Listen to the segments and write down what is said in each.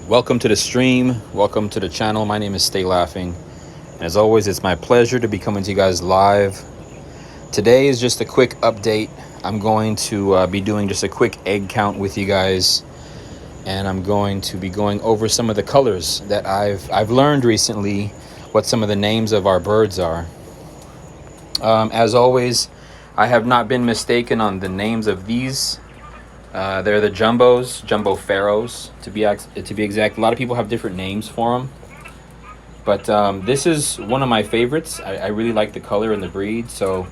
Welcome to the stream. Welcome to the channel. My name is Stay Laughing. And as always, it's my pleasure to be coming to you guys live. Today is just a quick update. I'm going to be doing just a quick egg count with you guys. And I'm going to be going over some of the colors that I've learned recently, what some of the names of our birds are. As always, I have not been mistaken on the names of these. They're the jumbos, jumbo pharaohs to be exact. A lot of people have different names for them, but this is one of my favorites. I really like the color and the breed. So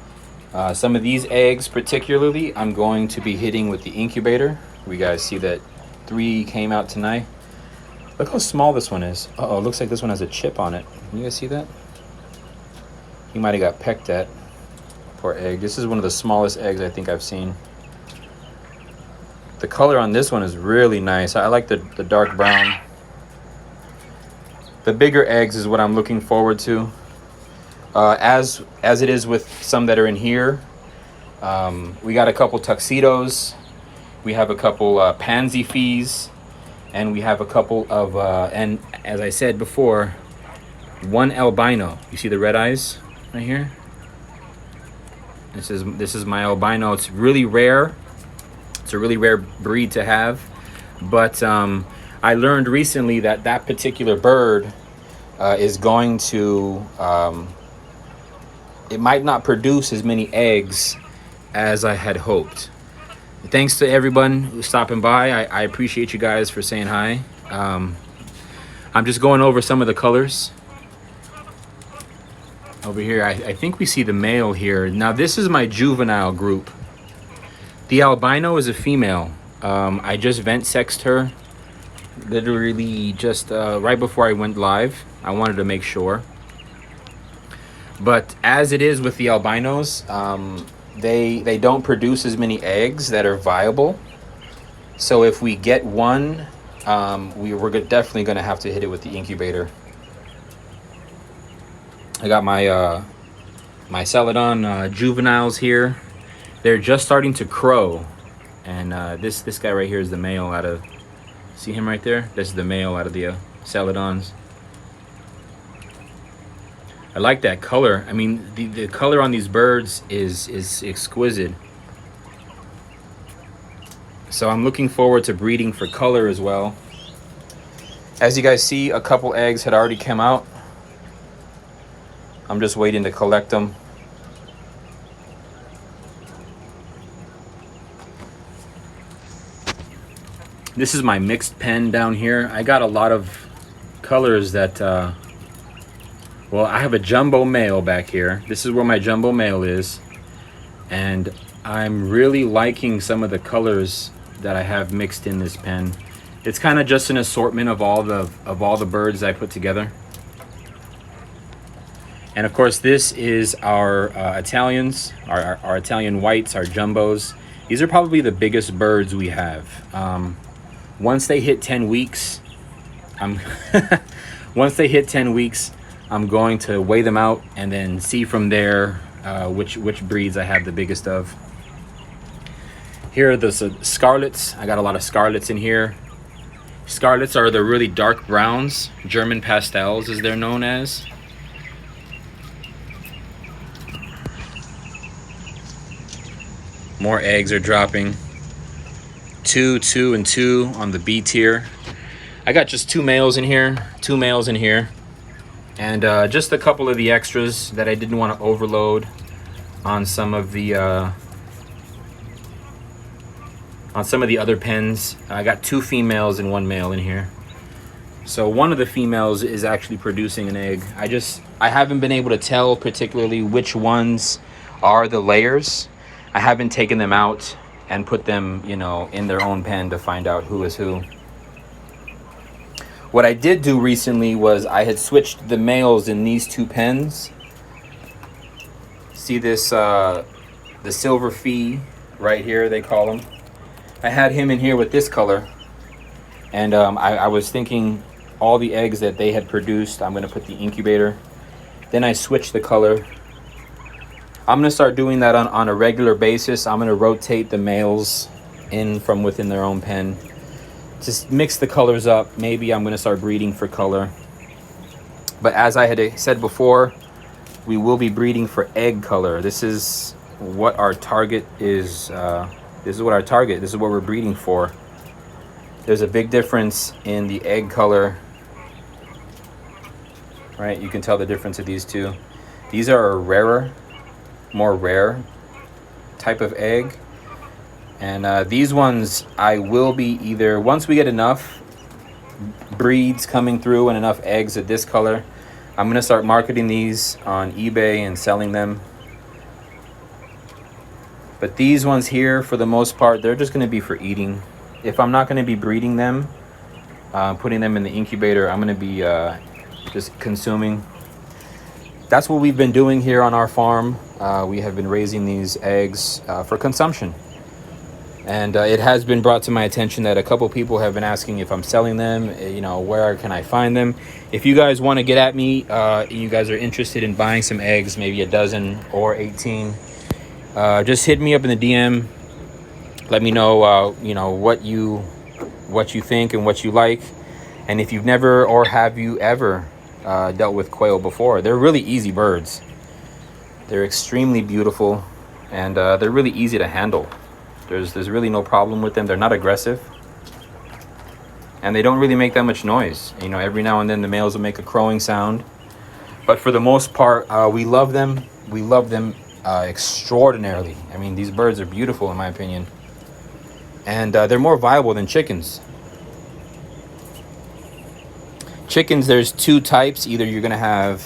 some of these eggs particularly, I'm going to be hitting with the incubator. We guys see that 3 came out tonight. Look how small this one is. Uh-oh, it looks like this one has a chip on it. Can you guys see that? He might have got pecked at. Poor egg. This is one of the smallest eggs I think I've seen. The color on this one is really nice. I like the dark brown. The bigger eggs is what I'm looking forward to. As it is with some that are in here. We got a couple tuxedos. We have a couple pansy fees. And we have a couple of, and as I said before, one albino. You see the red eyes right here? This is my albino. It's really rare. It's a really rare breed to have, but I learned recently that particular bird is going to, it might not produce as many eggs as I had hoped. Thanks to everyone who's stopping by. I appreciate you guys for saying hi. I'm just going over some of the colors. Over here, I think we see the male here. Now this is my juvenile group. The albino is a female. I just vent sexed her literally just right before I went live. I wanted to make sure. But as it is with the albinos, they don't produce as many eggs that are viable. So if we get one, we're definitely going to have to hit it with the incubator. I got my Celadon juveniles here. They're just starting to crow, and this guy right here is the male out of, see him right there? This is the male out of the Celadons. I like that color. I mean, the color on these birds is exquisite. So I'm looking forward to breeding for color as well. As you guys see, a couple eggs had already come out. I'm just waiting to collect them. This is my mixed pen down here. I got a lot of colors that, well, I have a jumbo male back here. This is where my jumbo male is. And I'm really liking some of the colors that I have mixed in this pen. It's kind of just an assortment of all the birds I put together. And of course, this is our Italians, our Italian whites, our jumbos. These are probably the biggest birds we have. Once they hit 10 weeks, once they hit 10 weeks, I'm going to weigh them out and then see from there which breeds I have the biggest of. Here are the scarlets. I got a lot of scarlets in here. Scarlets are the really dark browns, German pastels as they're known as. More eggs are dropping. 2, 2, and 2 on the B tier. I got just 2 males in here, 2 males in here, and just a couple of the extras that I didn't want to overload on some of the other pens. I got 2 females and 1 male in here. So one of the females is actually producing an egg. I haven't been able to tell particularly which ones are the layers. I haven't taken them out and put them, you know, in their own pen to find out who is who. What I did do recently was I had switched the males in these 2 pens. See this, the silver fee right here, they call him. I had him in here with this color. And I was thinking all the eggs that they had produced, I'm gonna put the incubator. Then I switched the color. I'm gonna start doing that on a regular basis. I'm gonna rotate the males in from within their own pen. just mix the colors up. Maybe I'm gonna start breeding for color. But as I had said before, we will be breeding for egg color. This is what our target is. This is what our target. This is what we're breeding for. There's a big difference in the egg color, right? You can tell the difference of these two. These are a rarer, more rare type of egg. And these ones, I will be either, once we get enough breeds coming through and enough eggs of this color, I'm going to start marketing these on eBay and selling them. But these ones here, for the most part, they're just going to be for eating. If I'm not going to be breeding them, putting them in the incubator, I'm going to be just consuming. That's what we've been doing here on our farm. We have been raising these eggs for consumption. And it has been brought to my attention that a couple people have been asking if I'm selling them, you know, where can I find them? If you guys want to get at me, you guys are interested in buying some eggs, maybe a dozen or 18, just hit me up in the DM. Let me know, you know, what you think and what you like. And if you've never, or have you ever dealt with quail before, they're really easy birds. They're extremely beautiful, and they're really easy to handle. There's really no problem with them. They're not aggressive, and they don't really make that much noise. You know, every now and then the males will make a crowing sound, but for the most part, we love them. We love them extraordinarily. I mean, these birds are beautiful in my opinion, and they're more viable than chickens. Chickens, there's two types. Either you're gonna have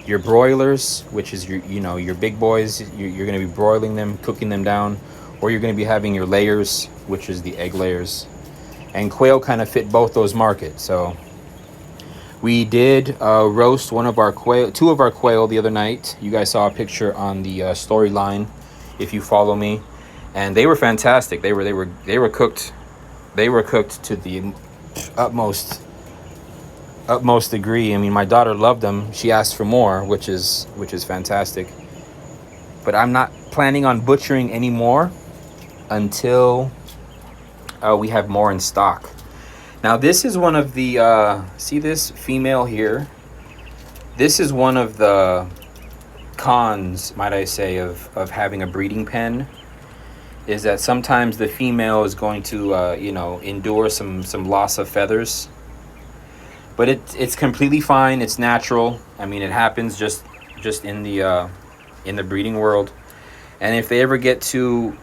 your broilers, which is your big boys. You're gonna be broiling them, cooking them down. Or you're going to be having your layers, which is the egg layers. And quail kind of fit both those markets. So we did roast two of our quail the other night. You guys saw a picture on the storyline if you follow me, and they were fantastic. They were cooked. They were cooked to the utmost degree. I mean, my daughter loved them. She asked for more, which is fantastic. But I'm not planning on butchering anymore until we have more in stock. Now this is one of the see this female here, this is one of the cons, might I say, of having a breeding pen, is that sometimes the female is going to you know, endure some loss of feathers, but it's completely fine. It's natural. I mean, it happens just in the breeding world. And if they ever get to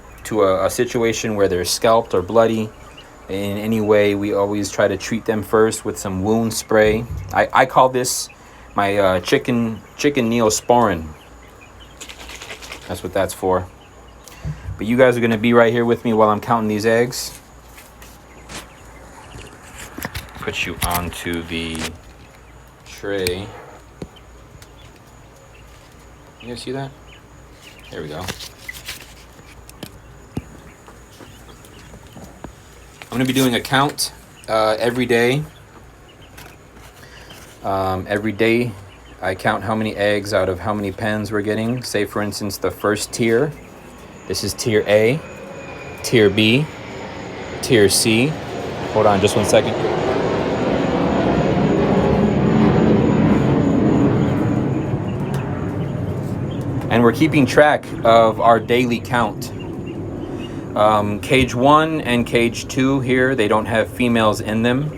a situation where they're scalped or bloody in any way, we always try to treat them first with some wound spray. I call this my chicken neosporin. That's what that's for. But you guys are going to be right here with me while I'm counting these eggs. Put you onto the tray. You guys see that? There we go. I'm going to be doing a count every day. Every day I count how many eggs out of how many pens we're getting. Say, for instance, the first tier. This is tier A, tier B, tier C. Hold on just 1 second. And we're keeping track of our daily count. Cage 1 and cage 2 here, they don't have females in them.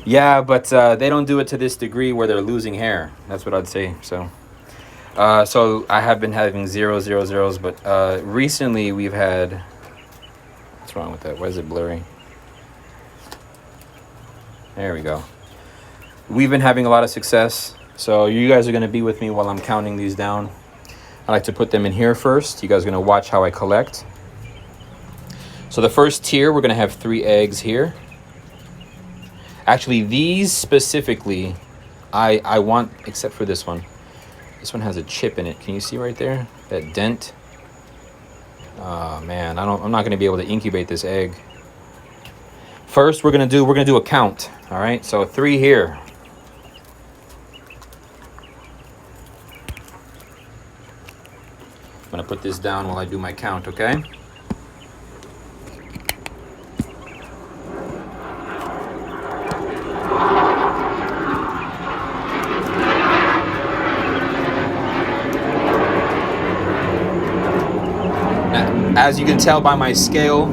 Yeah, but they don't do it to this degree where they're losing hair. That's what I'd say. So I have been having 0, 0, 0s, but recently we've had, what's wrong with that? Why is it blurry? There we go. We've been having a lot of success. So you guys are going to be with me while I'm counting these down. I like to put them in here first. You guys are going to watch how I collect. So the first tier, we're going to have 3 eggs here. Actually, these specifically, I want, except for this one. This one has a chip in it. Can you see right there? That dent? Oh man, I'm not going to be able to incubate this egg. First, we're going to do a count. All right, so 3 here. I'm going to put this down while I do my count, okay? as you can tell by my scale,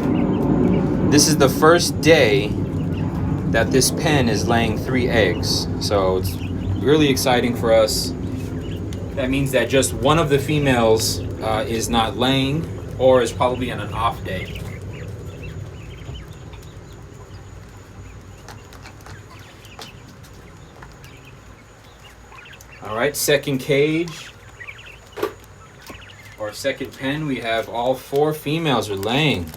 this is the first day that this pen is laying 3 eggs. So it's really exciting for us. That means that just one of the females is not laying or is probably on an off day. All right, second cage or second pen, we have all 4 females are laying.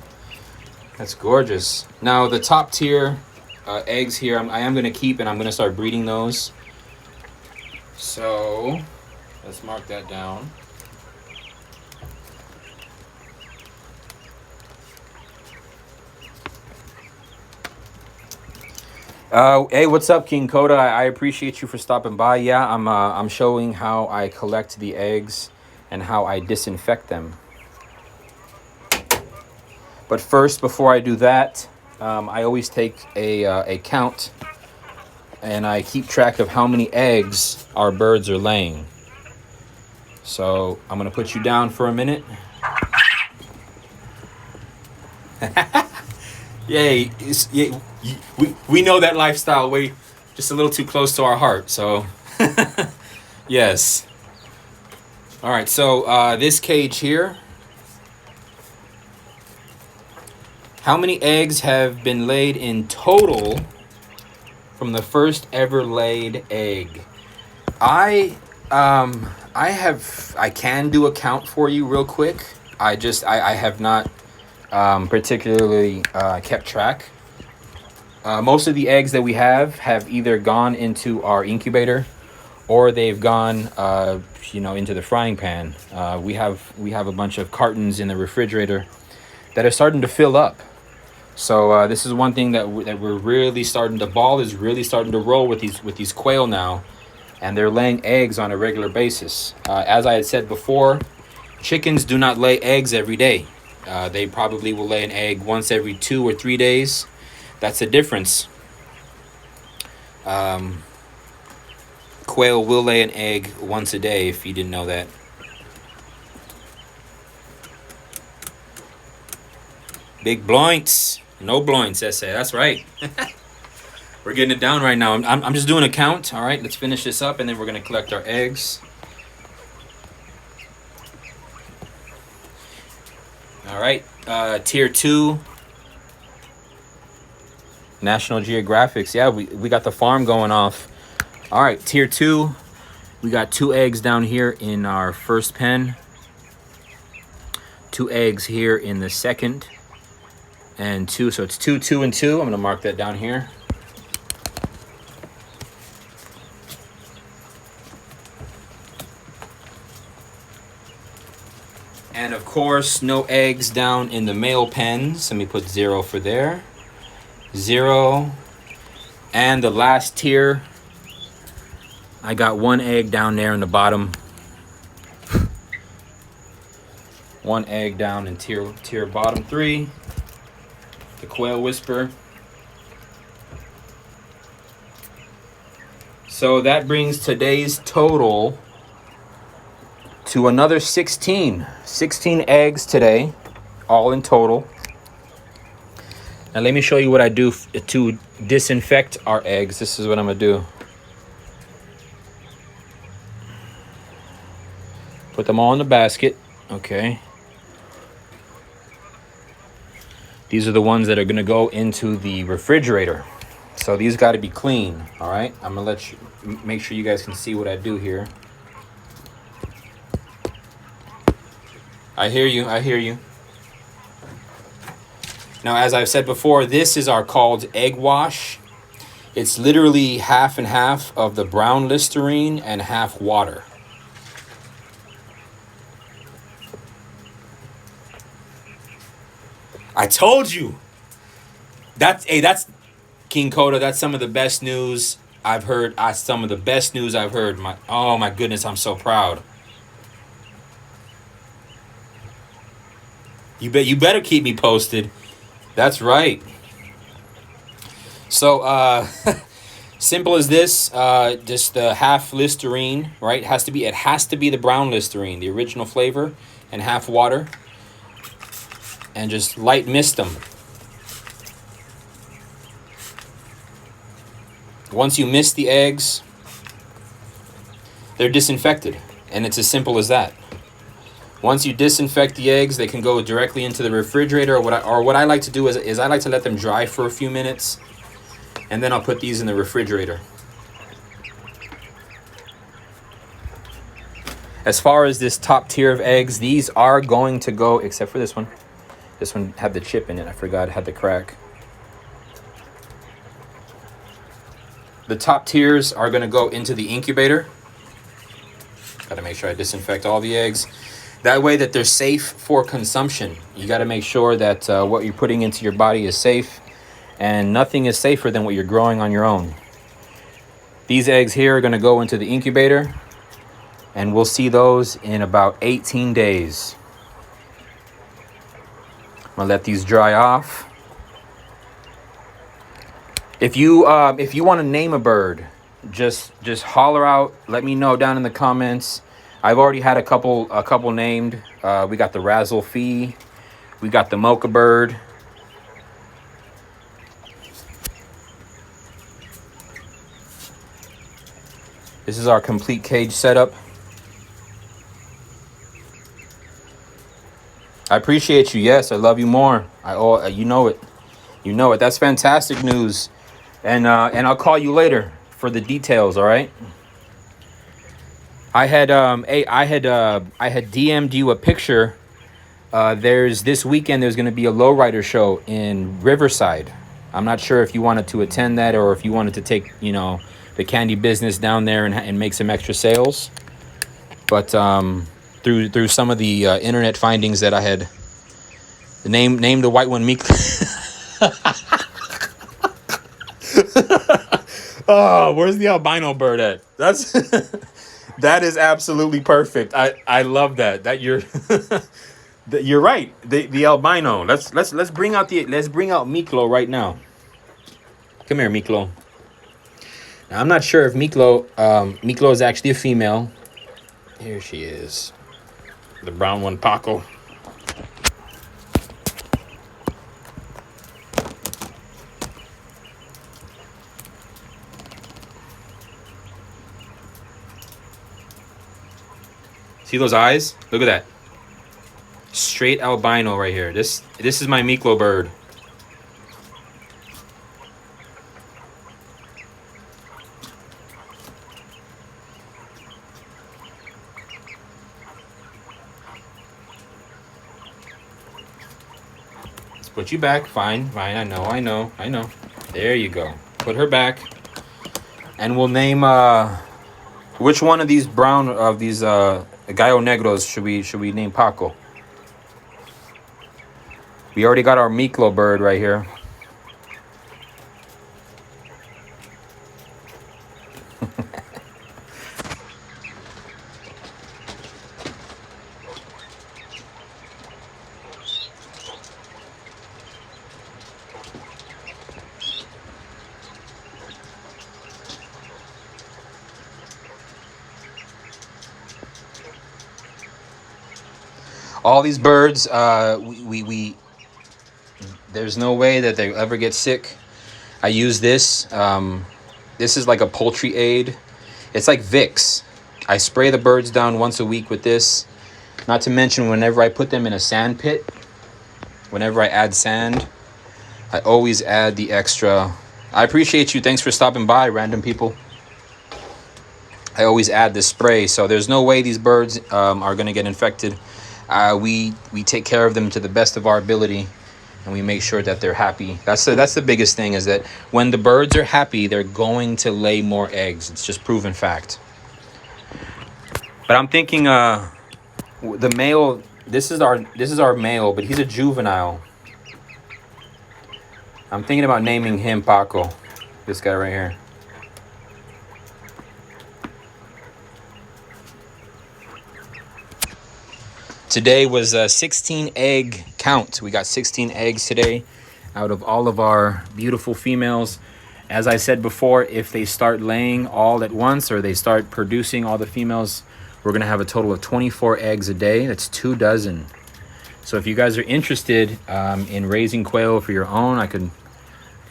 That's gorgeous. Now the top tier eggs here, I am going to keep, and I'm going to start breeding those. So let's mark that down. Hey, what's up, King Coda? I appreciate you for stopping by. Yeah, I'm showing how I collect the eggs and how I disinfect them. But first, before I do that, I always take a count, and I keep track of how many eggs our birds are laying. So I'm gonna put you down for a minute. Yay! We know that lifestyle way just a little too close to our heart. So yes. All right. So this cage here. How many eggs have been laid in total from the first ever laid egg? I can do a count for you real quick. I have not particularly kept track. Most of the eggs that we have either gone into our incubator or they've gone into the frying pan. We have a bunch of cartons in the refrigerator that are starting to fill up. So this is one thing that we're really starting to, ball is really starting to roll with these quail now, and they're laying eggs on a regular basis. As I had said before, chickens do not lay eggs every day. They probably will lay an egg once every 2 or 3 days. That's the difference. Quail will lay an egg once a day, if you didn't know that. Big bloints. No bloints, essay. That's right. We're getting it down right now. I'm just doing a count. All right, let's finish this up, and then we're going to collect our eggs. All right, tier 2. National Geographics. Yeah, we got the farm going off. All right, tier 2. We got 2 eggs down here in our first pen. 2 eggs here in the second. And 2, so it's 2, 2, and 2. I'm going to mark that down here. And of course, no eggs down in the male pens. Let me put 0 for there. 0. And the last tier, I got 1 egg down there in the bottom. 1 egg down in tier bottom 3. The Quail Whisper. So that brings today's total to another 16. 16 eggs today, all in total. Now let me show you what I do to disinfect our eggs. This is what I'm gonna do. Put them all in the basket, okay. These are the ones that are gonna go into the refrigerator. So these gotta be clean, all right? I'm gonna let you, make sure you guys can see what I do here. I hear you, I hear you. Now, as I've said before, this is our called egg wash. It's literally half and half of the brown Listerine and half water. I told you. That's King Coda. That's some of the best news I've heard. Some of the best news I've heard. Oh my goodness, I'm so proud. You better keep me posted. That's right. So simple as this. Just the half Listerine, right? It has to be the brown Listerine, the original flavor, and half water. and just light mist them. Once you mist the eggs, they're disinfected, and it's as simple as that. Once you disinfect the eggs, they can go directly into the refrigerator, or what I like to do is I like to let them dry for a few minutes, and then I'll put these in the refrigerator. As far as this top tier of eggs, these are going to go, except for this one. This one had the chip in it. I forgot it had the crack. The top tiers are going to go into the incubator. Got to make sure I disinfect all the eggs. That way that they're safe for consumption. You got to make sure that what you're putting into your body is safe. And nothing is safer than what you're growing on your own. These eggs here are going to go into the incubator. And we'll see those in about 18 days. I'm going to let these dry off. If you want to name a bird, just holler out. Let me know down in the comments. I've already had a couple named. We got the Razzle Fee. We got the Mocha Bird. This is our complete cage setup. I appreciate you. Yes, I love you more. You know it. You know it. That's fantastic news. And I'll call you later for the details. All right. I had DM'd you a picture. This weekend there's going to be a lowrider show in Riverside. I'm not sure if you wanted to attend that or if you wanted to take the candy business down there and make some extra sales. But through some of the internet findings that I had, name the white one Meek. Oh, where's the albino bird at? That is absolutely perfect. I love that. That you're you're right. The albino. Let's bring out Miklo right now. Come here, Miklo. Now, I'm not sure if Miklo is actually a female. Here she is. The brown one, Paco. See those eyes? Look at that. Straight albino right here. This is my Miklo bird. Let's put you back. Fine. I know. There you go. Put her back. And we'll name which one of these Gallo Negros should we name Paco? We already got our Miklo bird right here. All these birds, there's no way that they ever get sick. I use this. This is like a poultry aid. It's like Vicks. I spray the birds down once a week with this. Not to mention whenever I put them in a sand pit, whenever I add sand, I always add the extra. I appreciate you. Thanks for stopping by, random people. I always add this spray. So there's no way these birds are going to get infected. We take care of them to the best of our ability, and we make sure that they're happy. That's the biggest thing, is that when the birds are happy, they're going to lay more eggs. It's just proven fact. But I'm thinking the male. This is our male, but he's a juvenile. I'm thinking about naming him Paco. This guy right here. Today was a 16 egg count. We got 16 eggs today out of all of our beautiful females. As I said before, if they start laying all at once or they start producing all the females, we're going to have a total of 24 eggs a day. That's 2 dozen. So if you guys are interested in raising quail for your own, I can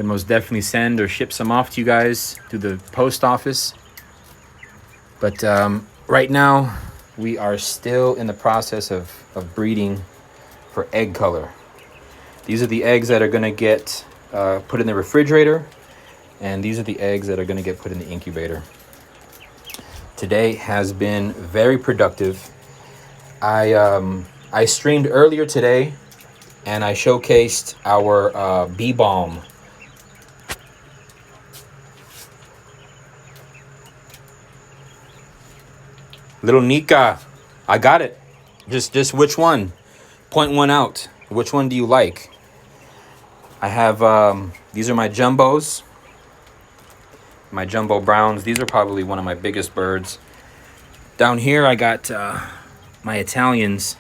most definitely send or ship some off to you guys through the post office. But right now, we are still in the process of breeding for egg color. These are the eggs that are going to get put in the refrigerator, and these are the eggs that are going to get put in the incubator. Today has been very productive. I streamed earlier today, and I showcased our bee balm. Little Nika, I got it. Just which one? Point one out. Which one do you like? I have, these are my jumbos. My jumbo browns. These are probably one of my biggest birds. Down here, I got my Italians.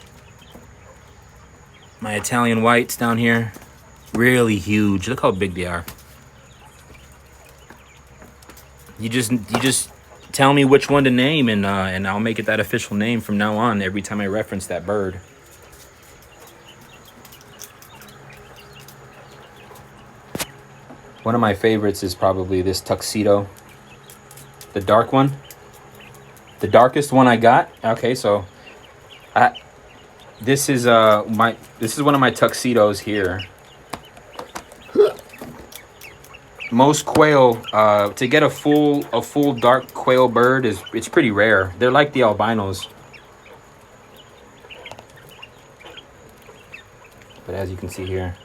My Italian whites down here. Really huge. Look how big they are. You just tell me which one to name, and I'll make it that official name from now on every time I reference that bird. One of my favorites is probably this tuxedo. The dark one. The darkest one I got. Okay, so this is one of my tuxedos here. Most quail, to get a full dark quail bird it's pretty rare. They're like the albinos. But as you can see here,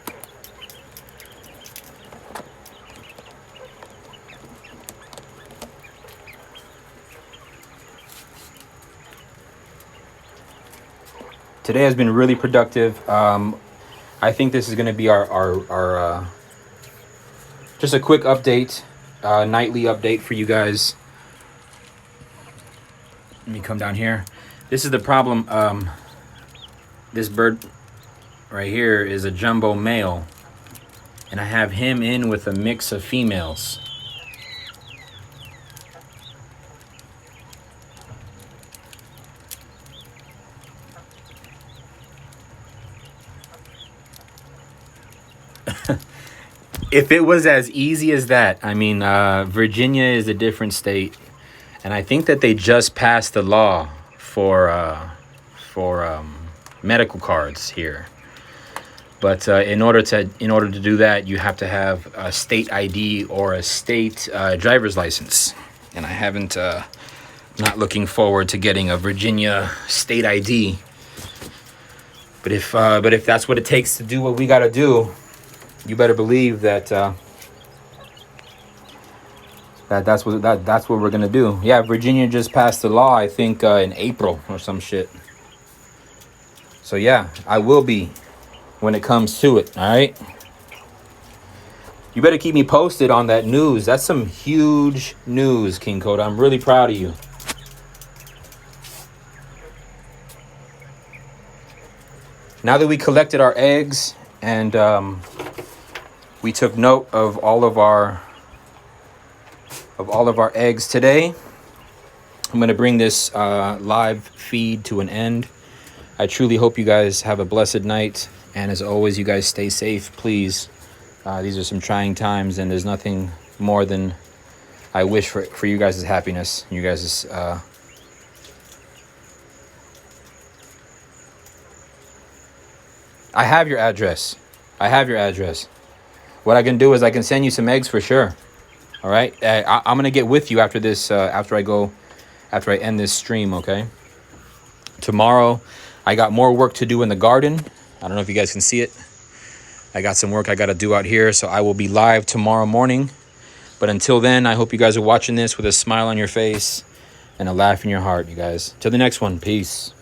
today has been really productive. I think this is going to be our just a quick update, nightly update for you guys. Let me come down here. This is the problem. This bird right here is a jumbo male, and I have him in with a mix of females. If it was as easy as that, I mean, Virginia is a different state, and I think that they just passed the law for medical cards here. But in order to do that, you have to have a state ID or a state driver's license, and I haven't. Not looking forward to getting a Virginia state ID. But if that's what it takes to do what we got to do, you better believe that that's what we're gonna do. Yeah, Virginia just passed the law, I think in April or some shit. So yeah, I will be when it comes to it. All right. You better keep me posted on that news. That's some huge news, King Coda. I'm really proud of you. Now that we collected our eggs and we took note of all of our eggs today, I'm going to bring this live feed to an end. I truly hope you guys have a blessed night, and as always, you guys stay safe, please. These are some trying times, and there's nothing more than I wish for you guys' happiness. You guys' I have your address. What I can do is I can send you some eggs for sure. All right. I'm going to get with you after this, after I end this stream. Okay. Tomorrow, I got more work to do in the garden. I don't know if you guys can see it. I got some work I got to do out here. So I will be live tomorrow morning. But until then, I hope you guys are watching this with a smile on your face and a laugh in your heart, you guys. Till the next one. Peace.